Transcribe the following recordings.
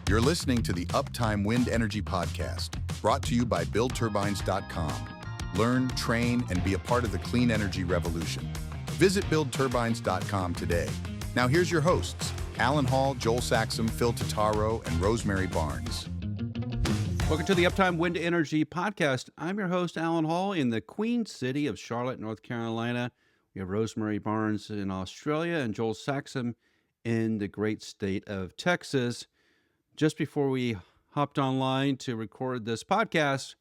You're listening to the Uptime Wind Energy Podcast, brought to you by BuildTurbines.com. Learn, train, and be a part of the clean energy revolution. Visit BuildTurbines.com today. Now here's your hosts, Alan Hall, Joel Saxum, Phil Totaro, and Rosemary Barnes. Welcome to the Uptime Wind Energy Podcast. I'm your host, Alan Hall, in the Queen City of Charlotte, North Carolina. We have Rosemary Barnes in Australia and Joel Saxum in the great state of Texas. Just before we hopped online to record this podcast,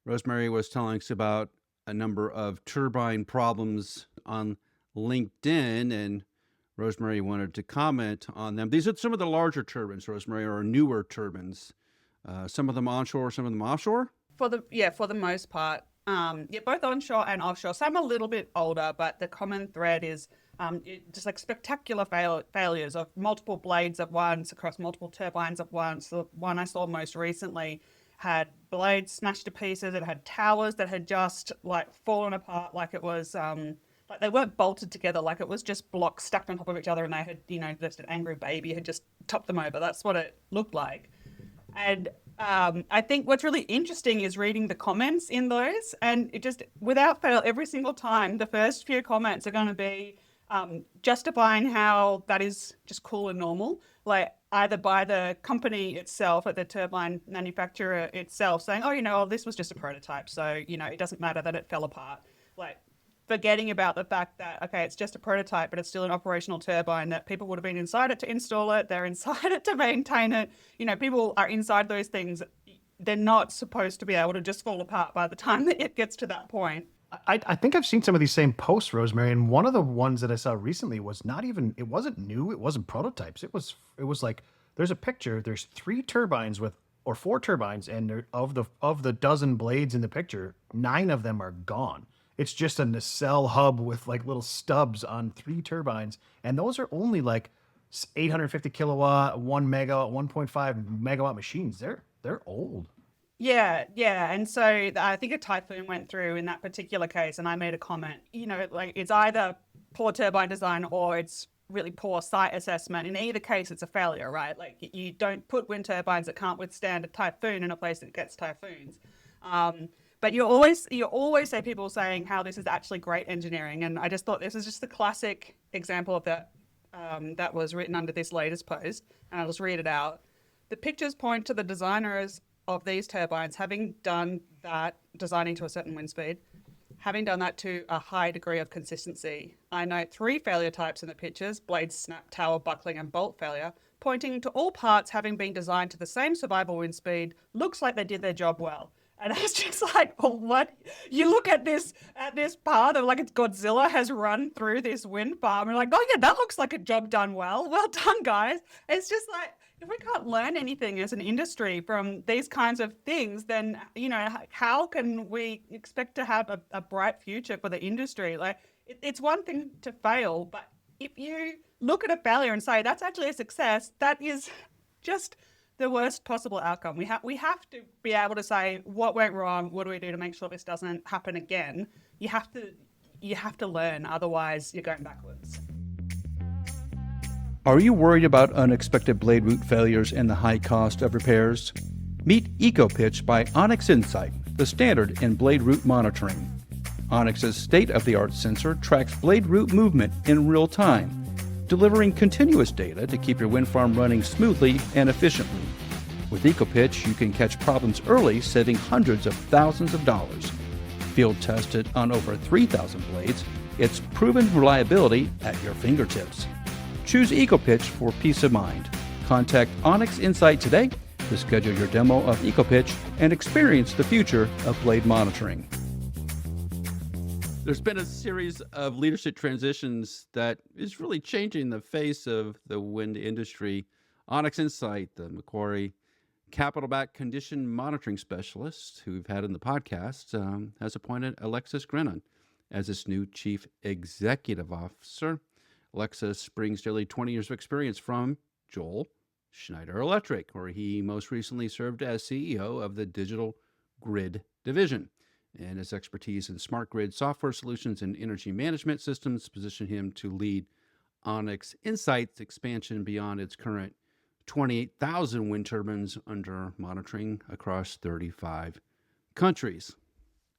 Rosemary was telling us about a number of turbine problems on LinkedIn, and Rosemary wanted to comment on them. These are some of the larger turbines, Rosemary, or newer turbines. Some of them onshore, some of them offshore? For the most part. Both onshore and offshore. Some a little bit older, but the common thread is just like spectacular failures of multiple blades at once across multiple turbines at once. The one I saw most recently had blades smashed to pieces. It had towers that had just like fallen apart, like it was like they weren't bolted together, like it was just blocks stacked on top of each other, and they had, just an angry baby had just topped them over. That's what it looked like. And I think what's really interesting is reading the comments in those, and it just, without fail, every single time, the first few comments are going to be justifying how that is just cool and normal, like either by the company itself, or the turbine manufacturer itself, saying, this was just a prototype, so, it doesn't matter that it fell apart. Like, forgetting about the fact that, okay, it's just a prototype, but it's still an operational turbine, that people would have been inside it to install it, they're inside it to maintain it. People are inside those things. They're not supposed to be able to just fall apart by the time that it gets to that point. I think I've seen some of these same posts, Rosemary, and one of the ones that I saw recently was it wasn't new, it wasn't prototypes. It was like, there's a picture, there's 4 turbines, and of the dozen blades in the picture, 9 of them are gone. It's just a nacelle hub with like little stubs on 3 turbines. And those are only like 850 kilowatt, 1 megawatt, 1.5 megawatt machines. They're old. Yeah. And so I think a typhoon went through in that particular case, and I made a comment, like it's either poor turbine design or it's really poor site assessment. In either case, it's a failure, right? Like you don't put wind turbines that can't withstand a typhoon in a place that gets typhoons. But you always say people saying how this is actually great engineering, and I just thought this is just the classic example of that that was written under this latest post, and I'll just read it out. The pictures point to the designers of these turbines having done that, designing to a certain wind speed, having done that to a high degree of consistency. I note 3 failure types in the pictures: blade snap, tower buckling, and bolt failure, pointing to all parts having been designed to the same survival wind speed. Looks like they did their job well. And it's just like, what? You look at this part of like it's Godzilla has run through this wind farm, and like, that looks like a job done well. Well done, guys. It's just like, if we can't learn anything as an industry from these kinds of things, then, how can we expect to have a bright future for the industry? Like, it's one thing to fail, but if you look at a failure and say that's actually a success, that is just the worst possible outcome. We have to be able to say what went wrong, what do we do to make sure this doesn't happen again. You have to learn, otherwise you're going backwards. Are you worried about unexpected blade root failures and the high cost of repairs? Meet EcoPitch by Onyx Insight, the standard in blade root monitoring. Onyx's state-of-the-art sensor tracks blade root movement in real time, delivering continuous data to keep your wind farm running smoothly and efficiently. With EcoPitch, you can catch problems early, saving hundreds of thousands of dollars. Field tested on over 3,000 blades, it's proven reliability at your fingertips. Choose EcoPitch for peace of mind. Contact Onyx Insight today to schedule your demo of EcoPitch and experience the future of blade monitoring. There's been a series of leadership transitions that is really changing the face of the wind industry. Onyx Insight, the Macquarie capital-backed condition monitoring specialist who we've had in the podcast, has appointed Alexis Grennan as its new chief executive officer. Alexis brings nearly 20 years of experience from Joel, Schneider Electric, where he most recently served as CEO of the Digital Grid Division. And his expertise in smart grid software solutions and energy management systems position him to lead Onyx Insight's expansion beyond its current 28,000 wind turbines under monitoring across 35 countries.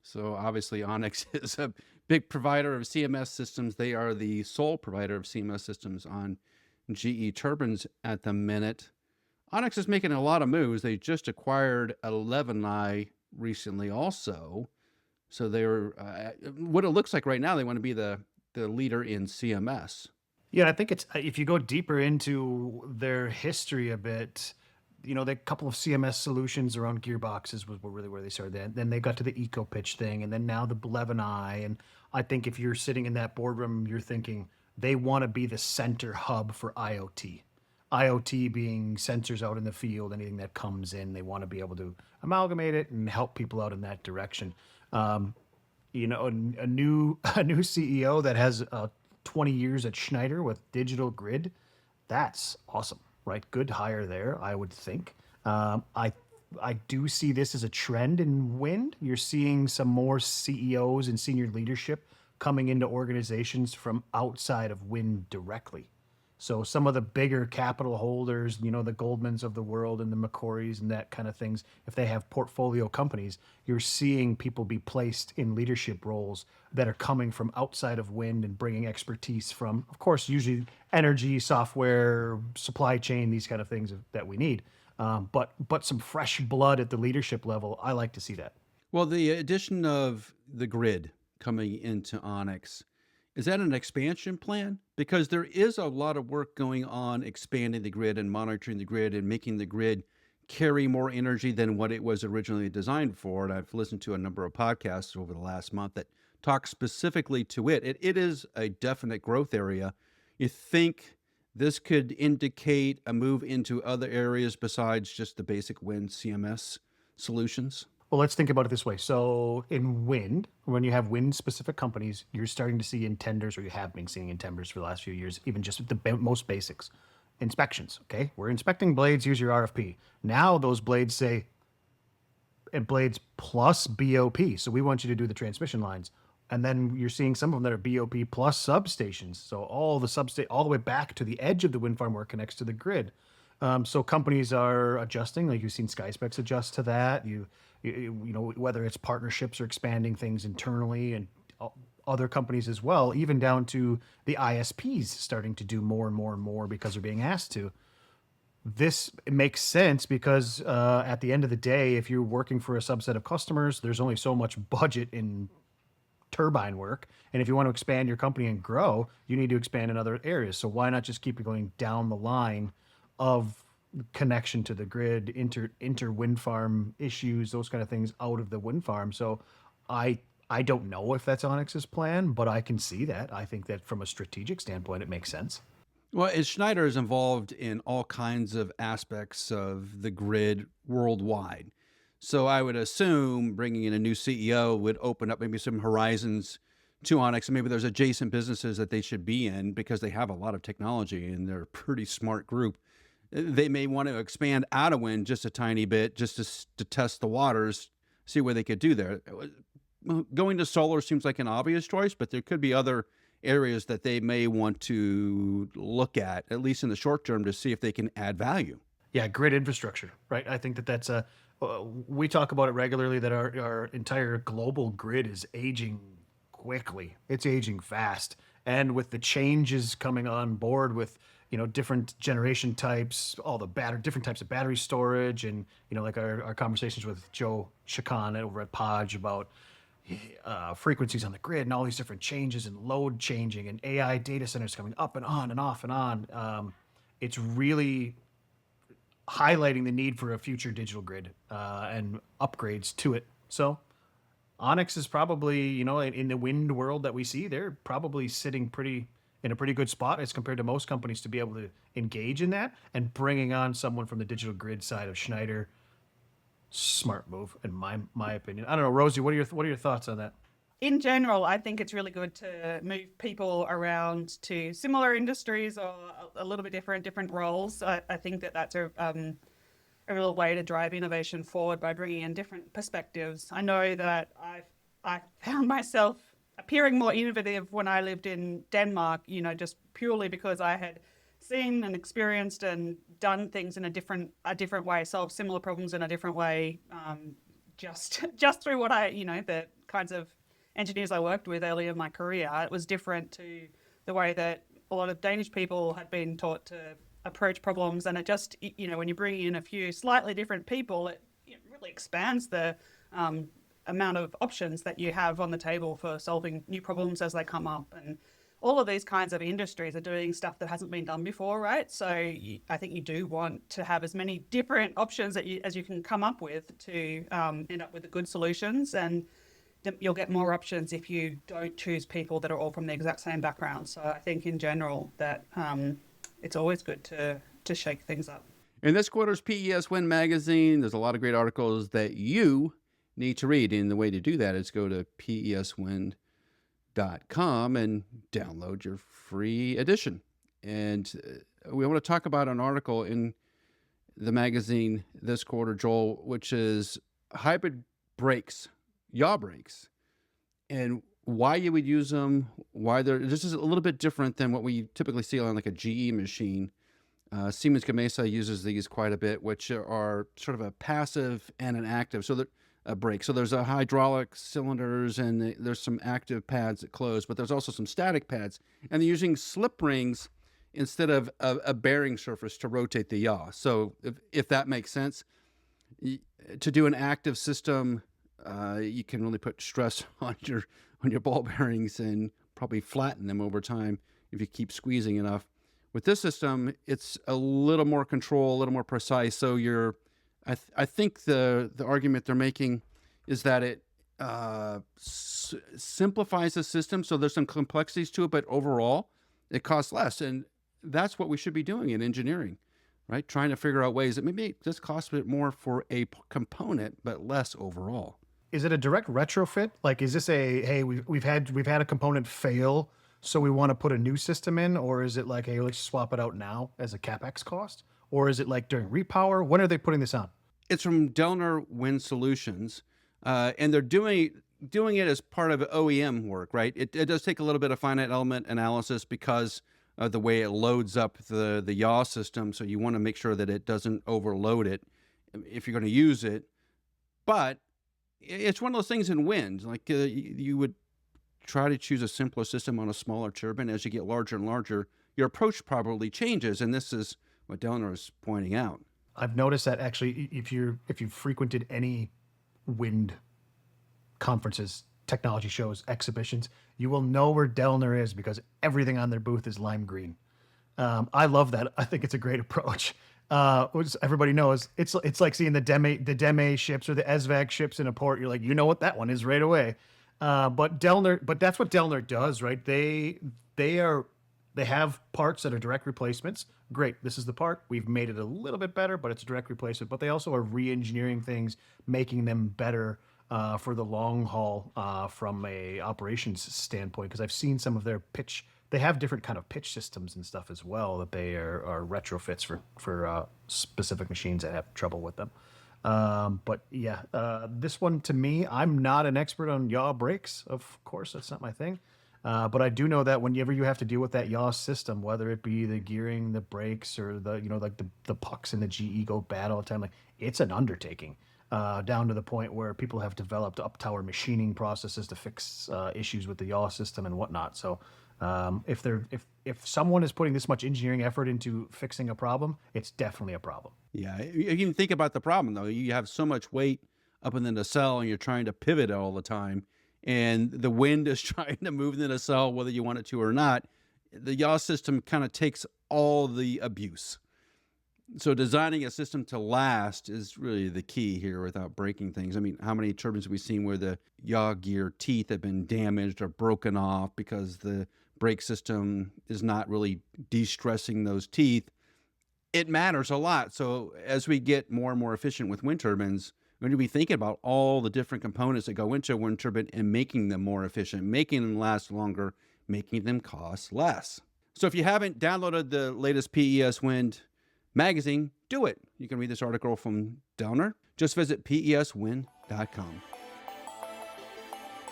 So obviously Onyx is a big provider of CMS systems. They are the sole provider of CMS systems on GE turbines at the minute. Onyx is making a lot of moves. They just acquired 11i recently also. So they're, what it looks like right now, they want to be the leader in CMS. Yeah, I think it's if you go deeper into their history a bit, the couple of CMS solutions around gearboxes was really where they started. Then they got to the EcoPitch thing, and then now the 11i. And I think if you're sitting in that boardroom, you're thinking they want to be the center hub for IoT. IoT being sensors out in the field, anything that comes in, they want to be able to amalgamate it and help people out in that direction. A new CEO that has 20 years at Schneider with digital grid, that's awesome, right? Good hire there, I would think. I do see this as a trend in wind. You're seeing some more CEOs and senior leadership coming into organizations from outside of wind directly. So some of the bigger capital holders, the Goldmans of the world and the Macquaries and that kind of things, if they have portfolio companies, you're seeing people be placed in leadership roles that are coming from outside of wind and bringing expertise from, of course, usually energy, software, supply chain, these kind of things that we need. But some fresh blood at the leadership level, I like to see that. Well, the addition of the grid coming into Onyx, is that an expansion plan? Because there is a lot of work going on expanding the grid and monitoring the grid and making the grid carry more energy than what it was originally designed for. And I've listened to a number of podcasts over the last month that talk specifically to it. It is a definite growth area. You think this could indicate a move into other areas besides just the basic wind CMS solutions? Well, let's think about it this way. So in wind, when you have wind-specific companies, you're starting to see in tenders, or you have been seeing in tenders for the last few years, even just the most basics, inspections, okay? We're inspecting blades, here's your RFP. Now those blades say, and blades plus BOP, so we want you to do the transmission lines. And then you're seeing some of them that are BOP plus substations. So all the way back to the edge of the wind farm where it connects to the grid. So companies are adjusting, like you've seen SkySpecs adjust to that. You know, whether it's partnerships or expanding things internally, and other companies as well, even down to the ISPs starting to do more and more and more because they're being asked to. This makes sense because at the end of the day, if you're working for a subset of customers, there's only so much budget in turbine work. And if you want to expand your company and grow, you need to expand in other areas. So why not just keep going down the line of connection to the grid, inter wind farm issues, those kind of things out of the wind farm. So I don't know if that's Onyx's plan, but I can see that. I think that from a strategic standpoint, it makes sense. Well, as Schneider is involved in all kinds of aspects of the grid worldwide. So I would assume bringing in a new CEO would open up maybe some horizons to Onyx, and maybe there's adjacent businesses that they should be in because they have a lot of technology and they're a pretty smart group. They may want to expand out of wind just a tiny bit, just to test the waters, see what they could do there. Going to solar seems like an obvious choice, but there could be other areas that they may want to look at least in the short term, to see if they can add value. Yeah, grid infrastructure, right? I think that's we talk about it regularly, that our entire global grid is aging quickly. It's aging fast. And with the changes coming on board with, different generation types, all the different types of battery storage, and, like our conversations with Joe Chacon over at Podge about frequencies on the grid and all these different changes and load changing and AI data centers coming up and on and off and on. It's really highlighting the need for a future digital grid and upgrades to it. So Onyx is probably, in the wind world that we see, they're probably sitting in a pretty good spot as compared to most companies to be able to engage in that, and bringing on someone from the digital grid side of Schneider. Smart move, in my opinion. I don't know, Rosie, what are your thoughts on that? In general, I think it's really good to move people around to similar industries or a little bit different roles. I think that's a real way to drive innovation forward by bringing in different perspectives. I know that I found myself appearing more innovative when I lived in Denmark, just purely because I had seen and experienced and done things in a different way, solved similar problems in a different way, just through what the kinds of engineers I worked with early in my career. It was different to the way that a lot of Danish people had been taught to approach problems, and it just, when you bring in a few slightly different people, it really expands the amount of options that you have on the table for solving new problems as they come up. And all of these kinds of industries are doing stuff that hasn't been done before, right? So I think you do want to have as many different options as you can come up with to end up with the good solutions. And you'll get more options if you don't choose people that are all from the exact same background. So I think in general that it's always good to shake things up. In this quarter's PES Wind magazine, there's a lot of great articles that you need to read. And the way to do that is go to peswind.com and download your free edition. And we want to talk about an article in the magazine this quarter, Joel, which is hybrid brakes, yaw brakes, and why you would use them, why this is a little bit different than what we typically see on like a GE machine. Siemens Gamesa uses these quite a bit, which are sort of a passive and an active. So a brake. So there's a hydraulic cylinders and there's some active pads that close, but there's also some static pads. And they're using slip rings instead of a bearing surface to rotate the yaw. So if that makes sense, to do an active system, you can really put stress on your ball bearings and probably flatten them over time if you keep squeezing enough. With this system, it's a little more control, a little more precise. So I think the argument they're making is that it simplifies the system. So there's some complexities to it, but overall, it costs less. And that's what we should be doing in engineering, right? Trying to figure out ways that maybe it just costs a bit more for a component, but less overall. Is it a direct retrofit? Like, is this hey, we've had a component fail, so we want to put a new system in? Or is it like, hey, let's swap it out now as a CapEx cost? Or is it like during repower? When are they putting this on? It's from Dellner Wind Solutions, and they're doing it as part of OEM work, right? It does take a little bit of finite element analysis because of the way it loads up the yaw system, so you want to make sure that it doesn't overload it if you're going to use it. But it's one of those things in wind, like you would try to choose a simpler system on a smaller turbine. As you get larger and larger, your approach probably changes, and this is what Dellner is pointing out. I've noticed that actually, if you've frequented any wind conferences, technology shows, exhibitions, you will know where Dellner is because everything on their booth is lime green. I love that. I think it's a great approach. Which everybody knows, it's like seeing the Deme ships or the ESVAG ships in a port. You're like, you know what that one is right away. But that's what Dellner does, right? They have parts that are direct replacements. Great, this is the part. We've made it a little bit better, but it's a direct replacement. But they also are re-engineering things, making them better for the long haul from a operations standpoint. Because I've seen some of their pitch. They have different kind of pitch systems and stuff as well that they are retrofits for specific machines that have trouble with them. But yeah, this one to me, I'm not an expert on yaw brakes. Of course, that's not my thing. But I do know that whenever you have to deal with that yaw system, whether it be the gearing, the brakes, or the pucks and the GE go bad all the time, like it's an undertaking. Down to the point where people have developed up-tower machining processes to fix issues with the yaw system and whatnot. So if someone is putting this much engineering effort into fixing a problem, it's definitely a problem. Yeah, you can think about the problem though. You have so much weight up in the nacelle, and you're trying to pivot all the time, and the wind is trying to move the nacelle whether you want it to or not. The yaw system kind of takes all the abuse. So designing a system to last is really the key here without breaking things. I mean, how many turbines have we seen where the yaw gear teeth have been damaged or broken off because the brake system is not really de-stressing those teeth? It matters a lot. So as we get more and more efficient with wind turbines, we're going to be thinking about all the different components that go into a wind turbine and making them more efficient, making them last longer, making them cost less. So if you haven't downloaded the latest PES Wind magazine, do it. You can read this article from Dellner. Just visit peswind.com.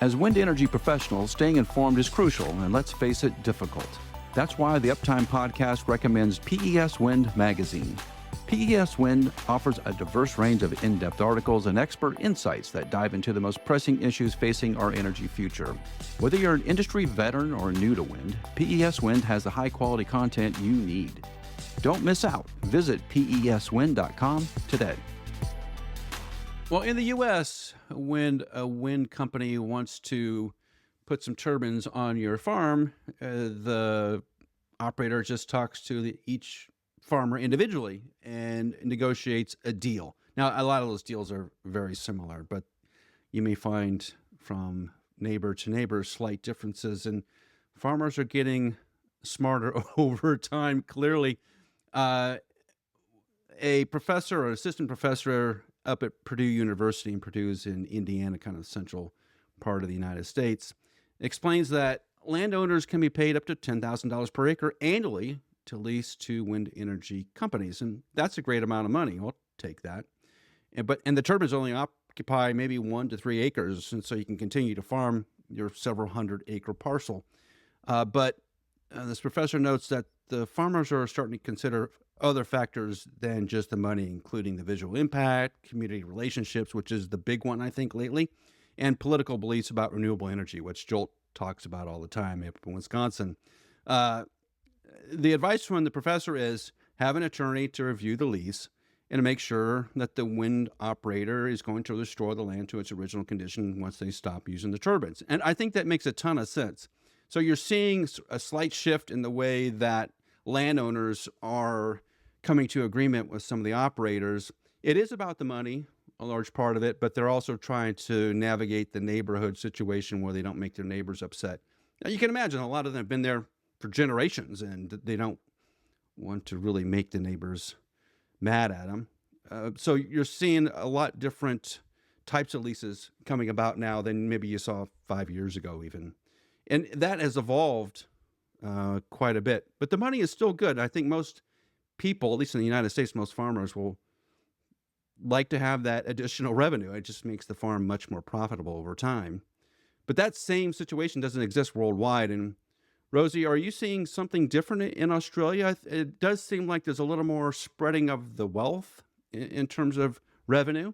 As wind energy professionals, staying informed is crucial and, let's face it, difficult. That's why the Uptime Podcast recommends PES Wind Magazine. PES Wind offers a diverse range of in-depth articles and expert insights that dive into the most pressing issues facing our energy future. Whether you're an industry veteran or new to wind, PES Wind has the high-quality content you need. Don't miss out. Visit peswind.com today. Well, in the U.S., when a wind company wants to put some turbines on your farm, the operator just talks to each farmer individually and negotiates a deal. Now, a lot of those deals are very similar, but you may find from neighbor to neighbor slight differences, and farmers are getting smarter over time, clearly. A professor or assistant professor up at Purdue University, and Purdue's in Indiana, kind of central part of the United States, explains that landowners can be paid up to $10,000 per acre annually to lease to wind energy companies. And that's a great amount of money. I'll take that. And the turbines only occupy maybe 1 to 3 acres, and so you can continue to farm your several hundred acre parcel. But this professor notes that the farmers are starting to consider other factors than just the money, including the visual impact, community relationships, which is the big one, I think, lately, and political beliefs about renewable energy, which Jolt talks about all the time up in Wisconsin. The advice from the professor is have an attorney to review the lease and to make sure that the wind operator is going to restore the land to its original condition once they stop using the turbines. And I think that makes a ton of sense. So you're seeing a slight shift in the way that landowners are coming to agreement with some of the operators. It is about the money, a large part of it, but they're also trying to navigate the neighborhood situation where they don't make their neighbors upset. Now, you can imagine a lot of them have been there for generations, and they don't want to really make the neighbors mad at them. So you're seeing a lot different types of leases coming about now than maybe you saw 5 years ago even. And that has evolved quite a bit. But the money is still good. I think most people, at least in the United States, most farmers will like to have that additional revenue. It just makes the farm much more profitable over time. But that same situation doesn't exist worldwide. And Rosie, are you seeing something different in Australia? It does seem like there's a little more spreading of the wealth in terms of revenue.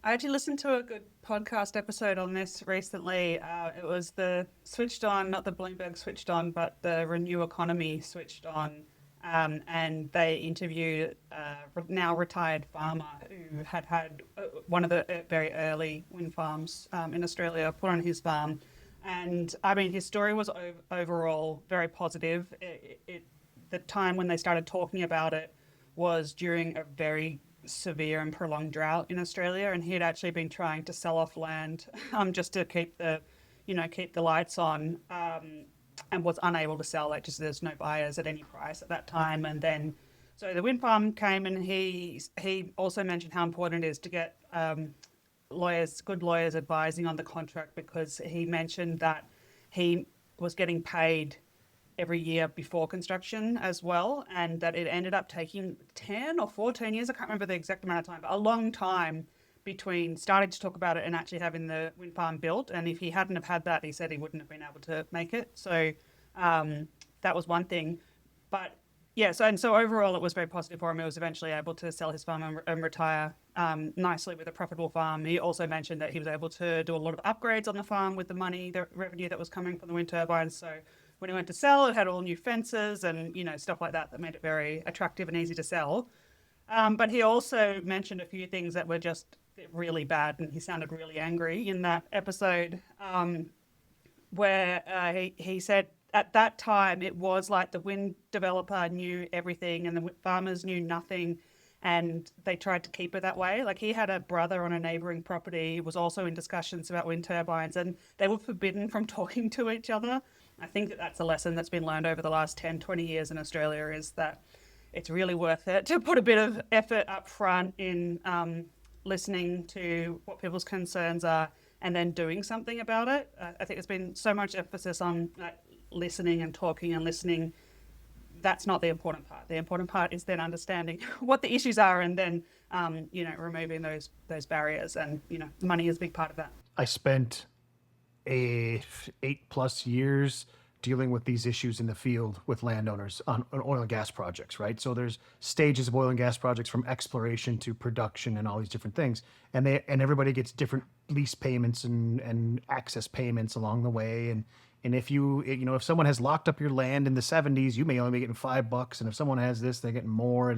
I actually listened to a good podcast episode on this recently. It was the Switched On, not the Bloomberg Switched On, but the Renew Economy Switched On. And they interviewed a now retired farmer who had one of the very early wind farms in Australia put on his farm. And I mean, his story was overall very positive. The time when they started talking about it was during a very severe and prolonged drought in Australia, and he had actually been trying to sell off land just to keep the lights on, and was unable to sell it. Just there's no buyers at any price at that time. And then so the wind farm came, and he also mentioned how important it is to get good lawyers advising on the contract, because he mentioned that he was getting paid every year before construction as well, and that it ended up taking 10 or 14 years, I can't remember the exact amount of time, but a long time between starting to talk about it and actually having the wind farm built. And if he hadn't have had that, he said he wouldn't have been able to make it. So that was one thing. But yeah, so overall it was very positive for him. He was eventually able to sell his farm and retire nicely with a profitable farm. He also mentioned that he was able to do a lot of upgrades on the farm with the revenue that was coming from the wind turbines. So when he went to sell, it had all new fences and stuff like that made it very attractive and easy to sell. But he also mentioned a few things that were just really bad, and he sounded really angry in that episode, where he said at that time it was like the wind developer knew everything and the farmers knew nothing, and they tried to keep it that way. Like, he had a brother on a neighbouring property who was also in discussions about wind turbines, and they were forbidden from talking to each other. I think that that's a lesson that's been learned over the last 10, 20 years in Australia, is that it's really worth it to put a bit of effort up front in listening to what people's concerns are and then doing something about it. I think there's been so much emphasis on listening and talking and listening. That's not the important part. The important part is then understanding what the issues are and then, removing those barriers. And, money is a big part of that. I spent 8+ years dealing with these issues in the field with landowners on oil and gas projects, right? So there's stages of oil and gas projects from exploration to production and all these different things. And everybody gets different lease payments and access payments along the way. And if if someone has locked up your land in the 70s, you may only be getting $5. And if someone has this, they're getting more.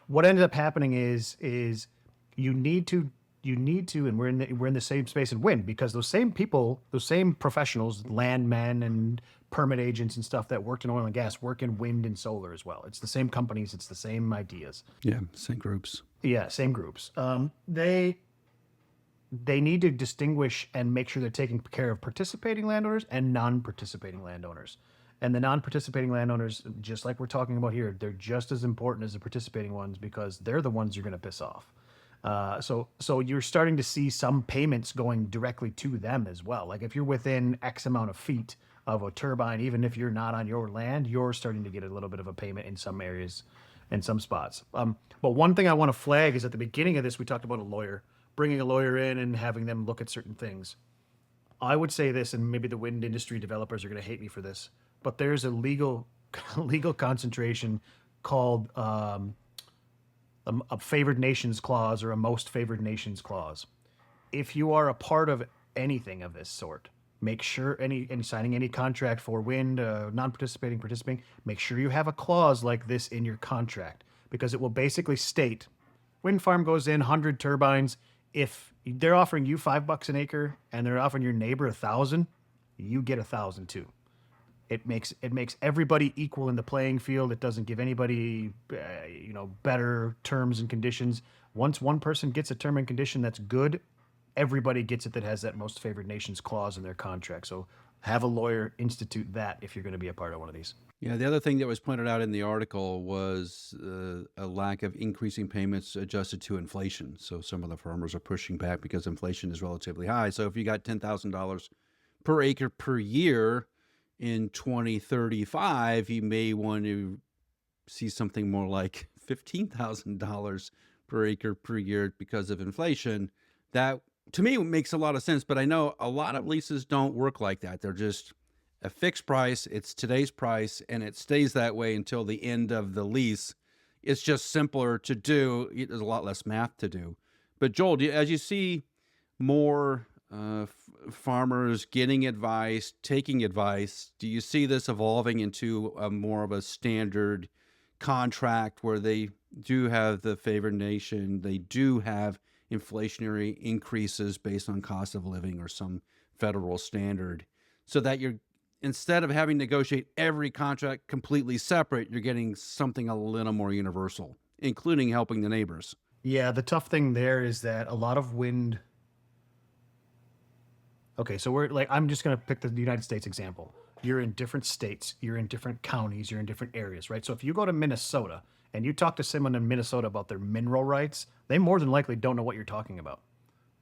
What ended up happening is you need to, and we're in the same space in wind, because those same people, those same professionals, landmen and permit agents and stuff that worked in oil and gas work in wind and solar as well. It's the same companies. It's the same ideas. Yeah, same groups. Yeah, same groups. They need to distinguish and make sure they're taking care of participating landowners and non-participating landowners. And the non-participating landowners, just like we're talking about here, they're just as important as the participating ones, because they're the ones you're going to piss off. So you're starting to see some payments going directly to them as well. Like if you're within X amount of feet of a turbine, even if you're not on your land, you're starting to get a little bit of a payment in some areas, in some spots. But one thing I want to flag is at the beginning of this, we talked about bringing a lawyer in and having them look at certain things. I would say this, and maybe the wind industry developers are going to hate me for this, but there's a legal concentration called a favored nations clause or a most favored nations clause. If you are a part of anything of this sort, make sure signing any contract for wind, non-participating, participating, make sure you have a clause like this in your contract, because it will basically state, wind farm goes in 100 turbines. If they're offering you $5 an acre and they're offering your neighbor 1,000, you get 1,000 too. It makes everybody equal in the playing field. It doesn't give anybody, better terms and conditions. Once one person gets a term and condition that's good, everybody gets it that has that most favored nations clause in their contract. So have a lawyer institute that if you're going to be a part of one of these. Yeah, the other thing that was pointed out in the article was a lack of increasing payments adjusted to inflation. So some of the farmers are pushing back because inflation is relatively high. So if you got $10,000 per acre per year in 2035, you may want to see something more like $15,000 per acre per year because of inflation. That, to me, makes a lot of sense, but I know a lot of leases don't work like that. They're just a fixed price. It's today's price, and it stays that way until the end of the lease. It's just simpler to do. There's a lot less math to do. But Joel, as you see more farmers getting advice, taking advice, do you see this evolving into more of a standard contract where they do have the favored nation, they do have inflationary increases based on cost of living or some federal standard, so that you're, instead of having to negotiate every contract completely separate, you're getting something a little more universal, including helping the neighbors? Yeah, the tough thing there is that a lot of wind. Okay, so I'm just going to pick the United States example. You're in different states, you're in different counties, you're in different areas, right? So if you go to Minnesota and you talk to someone in Minnesota about their mineral rights, they more than likely don't know what you're talking about,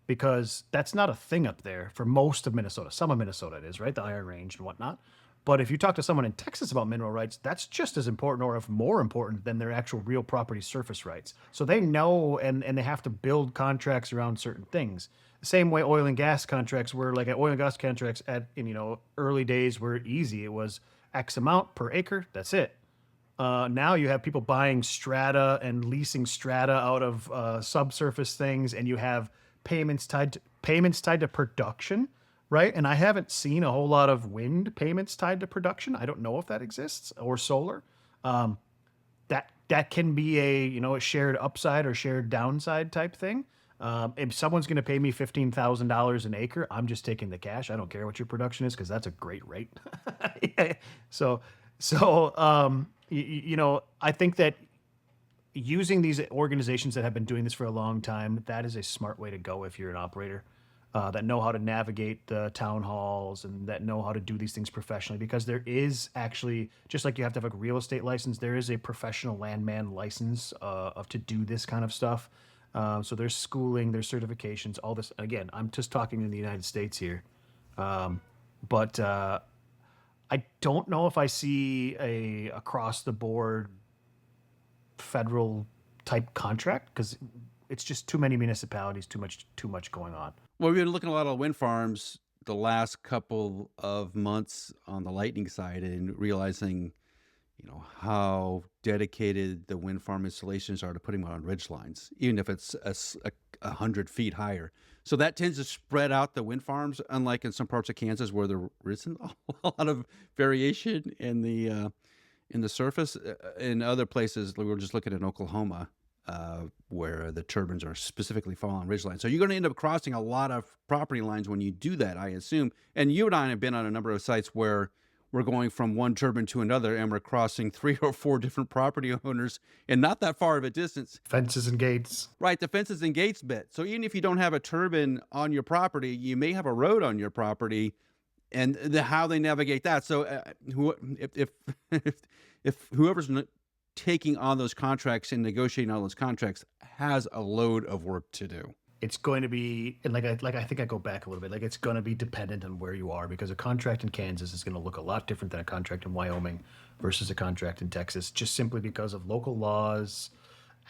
because that's not a thing up there for most of Minnesota. Some of Minnesota it is, right? The Iron Range and whatnot. But if you talk to someone in Texas about mineral rights, that's just as important, or if more important, than their actual real property surface rights. So they know, and they have to build contracts around certain things. The same way oil and gas contracts were, like oil and gas contracts in early days were easy. It was X amount per acre. That's it. Now you have people buying strata and leasing strata out of subsurface things, and you have payments tied to production, right? And I haven't seen a whole lot of wind payments tied to production. I don't know if that exists, or solar. That can be a shared upside or shared downside type thing. If someone's going to pay me $15,000 an acre, I'm just taking the cash. I don't care what your production is, because that's a great rate. So I think that using these organizations that have been doing this for a long time, that is a smart way to go if you're an operator that know how to navigate the town halls and that know how to do these things professionally, because there is actually, just like you have to have a real estate license, there is a professional landman license to do this kind of stuff. So there's schooling, there's certifications, all this. Again, I'm just talking in the United States here. But I don't know if I see a across the board federal type contract, because it's just too many municipalities, too much going on. Well, we've been looking at a lot of wind farms the last couple of months on the lightning side and realizing, how dedicated the wind farm installations are to putting them on ridge lines, even if it's 100 feet higher. So that tends to spread out the wind farms, unlike in some parts of Kansas where there isn't a lot of variation in the surface. In other places, we were just looking at Oklahoma, where the turbines are specifically falling on ridge lines. So you're going to end up crossing a lot of property lines when you do that, I assume. And you and I have been on a number of sites where we're going from one turbine to another, and we're crossing 3 or 4 different property owners and not that far of a distance. Fences and gates. Right, the fences and gates bit. So even if you don't have a turbine on your property, you may have a road on your property, and how they navigate that. So if whoever's taking on those contracts and negotiating on those contracts has a load of work to do. It's going to be, and I think I go back a little bit, it's going to be dependent on where you are, because a contract in Kansas is going to look a lot different than a contract in Wyoming versus a contract in Texas, just simply because of local laws,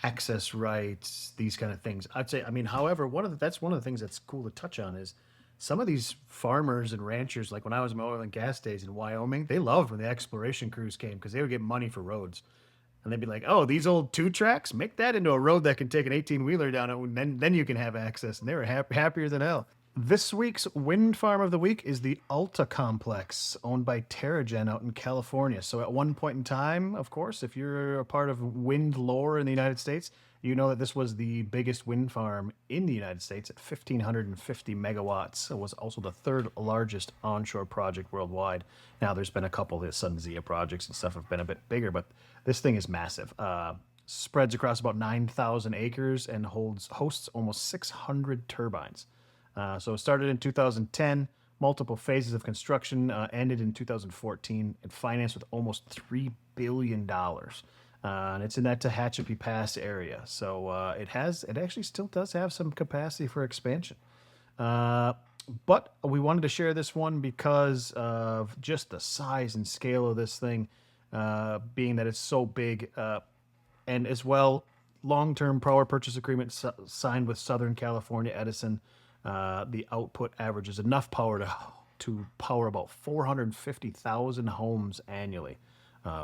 access rights, these kind of things. I'd say, however, that's one of the things that's cool to touch on is some of these farmers and ranchers, like when I was in my oil and gas days in Wyoming, they loved when the exploration crews came because they would get money for roads. And they'd be like, oh, these old 2 tracks, make that into a road that can take an 18-wheeler down it, and then you can have access. And they were happier than hell. This week's wind farm of the week is the Alta Complex, owned by TerraGen out in California. So at one point in time, of course, if you're a part of wind lore in the United States, you know that this was the biggest wind farm in the United States at 1,550 megawatts. It was also the 3rd largest onshore project worldwide. Now, there's been a couple of the SunZia projects and stuff have been a bit bigger, but this thing is massive. Spreads across about 9,000 acres and hosts almost 600 turbines. So it started in 2010, multiple phases of construction, ended in 2014, and financed with almost $3 billion. And it's in that Tehachapi Pass area. So it actually still does have some capacity for expansion. But we wanted to share this one because of just the size and scale of this thing, being that it's so big, and as well, long-term power purchase agreement signed with Southern California Edison. The output averages enough power to power about 450,000 homes annually,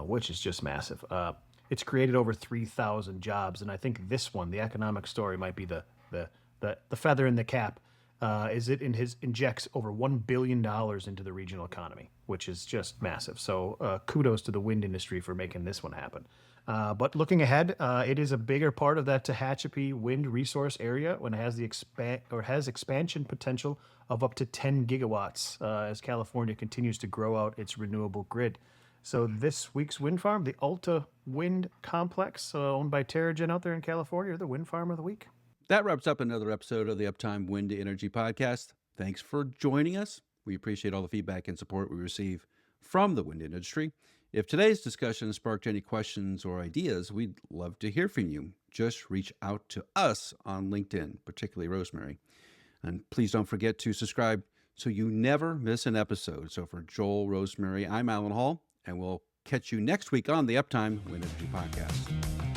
which is just massive. It's created over 3,000 jobs, and I think this one, the economic story, might be the feather in the cap. Is it injects over $1 billion into the regional economy, which is just massive. So kudos to the wind industry for making this one happen. But looking ahead, it is a bigger part of that Tehachapi wind resource area when it has expansion potential of up to 10 gigawatts as California continues to grow out its renewable grid. So this week's wind farm, the Alta Wind Complex, owned by TerraGen out there in California, the wind farm of the week. That wraps up another episode of the Uptime Wind Energy Podcast. Thanks for joining us. We appreciate all the feedback and support we receive from the wind industry. If today's discussion sparked any questions or ideas, we'd love to hear from you. Just reach out to us on LinkedIn, particularly Rosemary. And please don't forget to subscribe so you never miss an episode. So for Joel, Rosemary, I'm Alan Hall, and we'll catch you next week on the Uptime Wind Energy Podcast.